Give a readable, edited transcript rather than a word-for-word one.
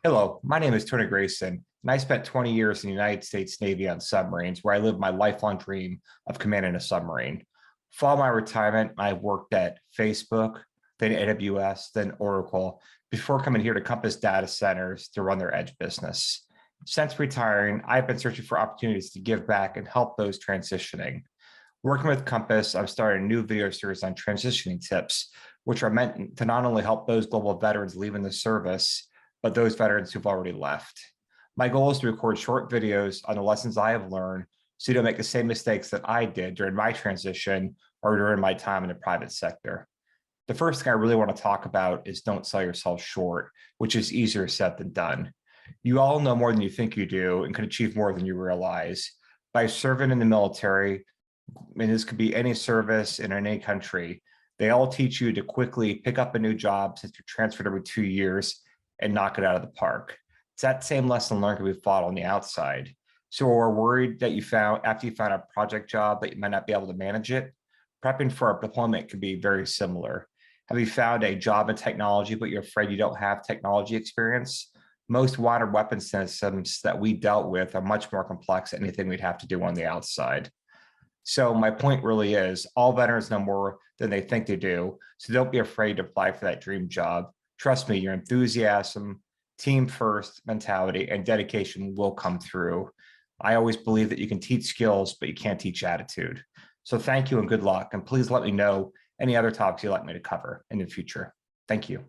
Hello, my name is Tony Grayson, and I spent 20 years in the United States Navy on submarines, where I lived my lifelong dream of commanding a submarine. Following my retirement, I worked at Facebook, then AWS, then Oracle, before coming here to Compass Data Centers to run their edge business. Since retiring, I've been searching for opportunities to give back and help those transitioning. Working with Compass, I've started a new video series on transitioning tips, which are meant to not only help those global veterans leaving the service, but those veterans who've already left. My goal is to record short videos on the lessons I have learned so you don't make the same mistakes that I did during my transition or during my time in the private sector. The first thing I really want to talk about is don't sell yourself short, which is easier said than done. You all know more than you think you do and can achieve more than you realize. By serving in the military, and this could be any service in any country, they all teach you to quickly pick up a new job since you're transferred every 2 years and knock it out of the park. It's that same lesson learned can be fought on the outside. So we're worried that after you found a project job that you might not be able to manage it. Prepping for a deployment can be very similar. Have you found a job in technology, but you're afraid you don't have technology experience? Most modern weapon systems that we dealt with are much more complex than anything we'd have to do on the outside. So my point really is all veterans know more than they think they do. So don't be afraid to apply for that dream job. Trust me, your enthusiasm, team first mentality, and dedication will come through. I always believe that you can teach skills, but you can't teach attitude. So thank you and good luck. And please let me know any other topics you'd like me to cover in the future. Thank you.